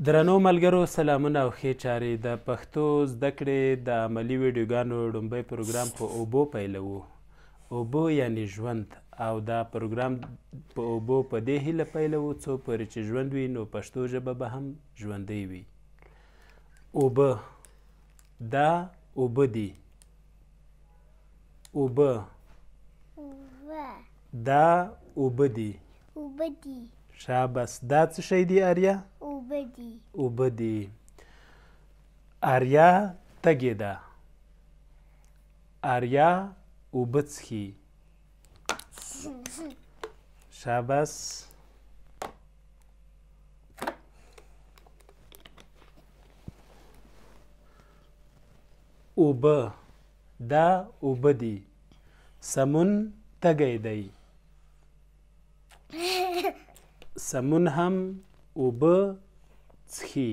درنو ملګرو سلامونه او ښې چارې. د پښتو زده کړې د عملي ویډیوګانو لومړی پروګرام په اوبو پیلوو. اوبو یعنی ژوند، او دا پروګرام په اوبو په دې هیله پیلوو څو پورې چې ژوند وي نو پښتو ژبه به هم ژوندۍ وي. اوبه، دا اوبه دي. اوبه، دا اوبه دي. اوبه دي. شاباس. دا څه شی دی آریا؟ اوبه دي. اوبه دي. آریا تږې ده. آریا اوبه څښي. شاباس. اوبه، دا اوبه دي. سمون تږی دی. سمون هم اوبه څښي.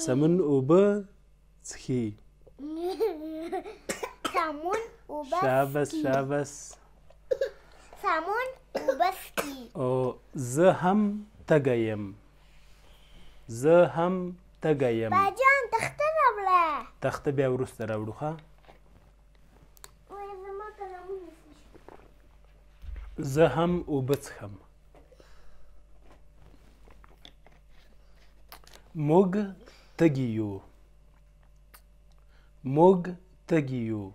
سمون اوبه څښي. سمون اوبه شاباس شاباس. سمون اوبه څښي. او زه هم تږی یم. زه هم تږی یم. باجان تخته راوړه. تخته بیا وروسته راوړو ښه. زه هم اوبه څښم. موږ تږي یو. موږ تږي یو.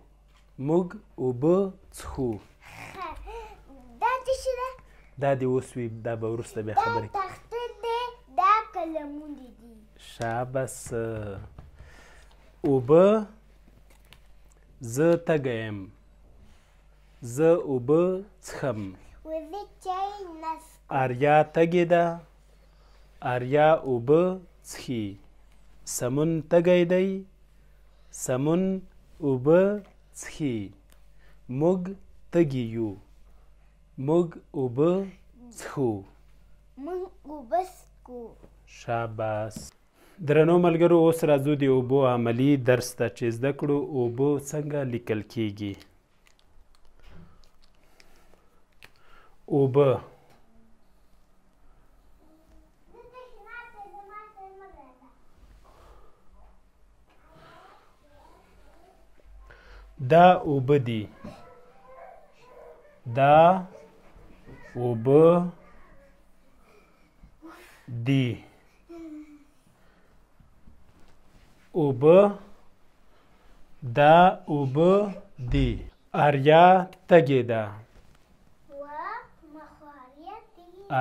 موږ اوبه څښو. دا څه شی ده؟ دا دې اوس وي، دا به وروسته بیا خبرې دا تخته دی، دا قلمونه دي. شاباس. اوبه، زه تږی یم. زه اوبه څښم. وزه چای نس. آریا تږې ده. آریا اوبه څښي. سمون تږی دی. سمون اوبه څښي. موږ تږي یو. موږ اوبه څښو. موږ اوبه څښو. شاباس. درنو ملګرو، اوس راځو د اوبو عملي درس ته چې زده کړو اوبه څنګه لیکل کیږي. اوبه، دا اوبه دي. دا اوبه دي. اوبه، دا اوبه دي. آریا تږې ده.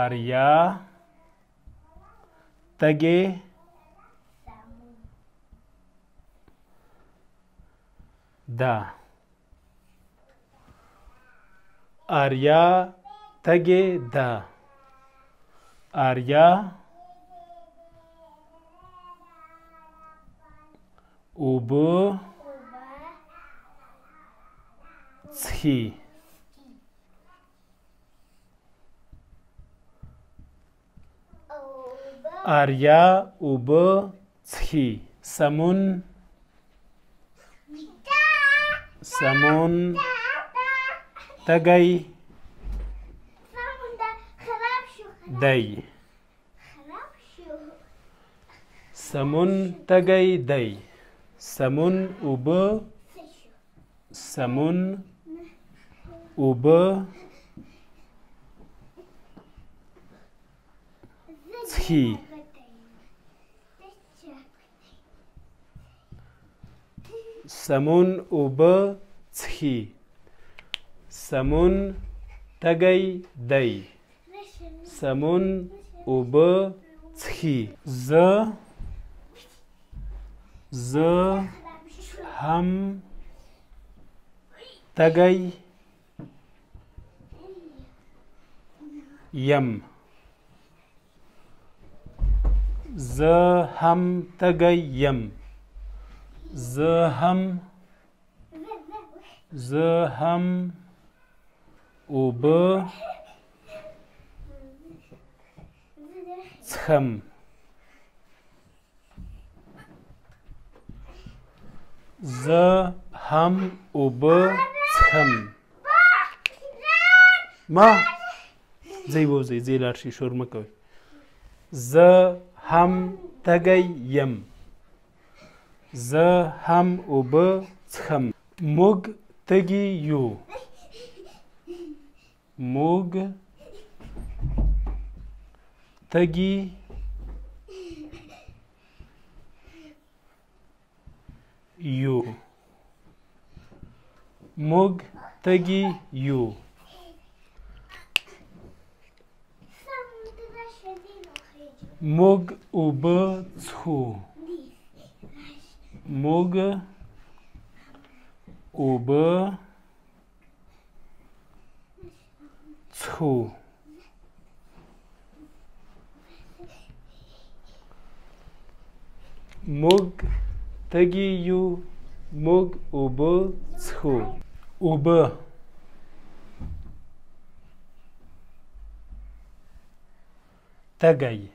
آریا تږې ده. آریا تږې ده. آریا اوبه څښي. آریا اوبه څښي. سمون، سمون تږی دی. سمون تږی دی. سمون اوبه، سمون اوبه څښي. سمون اوبه څښي. سمون تږی دی. سمون اوبه څښي. زه هم تږی یم. زه هم تږی یم. زه هم اوبه څښم. زه هم اوبه څښم. ما ځئ ووځئ ځئ لاړ شئ شور مه کوئ زه هم تږی یم. زه هم اوبه څښم. موږ تږي یو. موږ تږي یو. موږ تږي یو. موږ اوبه څښو. موږ اوبه څښو. موږ تږي یو. موږ اوبه څښو. اوبه تږی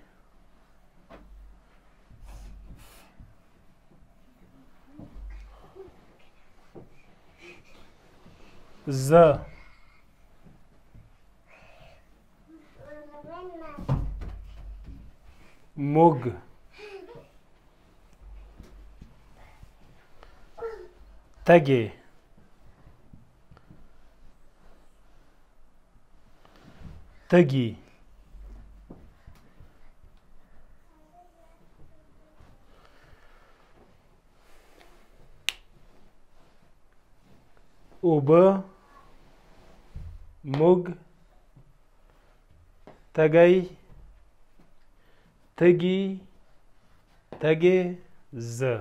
زه موږ تږي تږي اوبه موږ تږی تږي تږې زه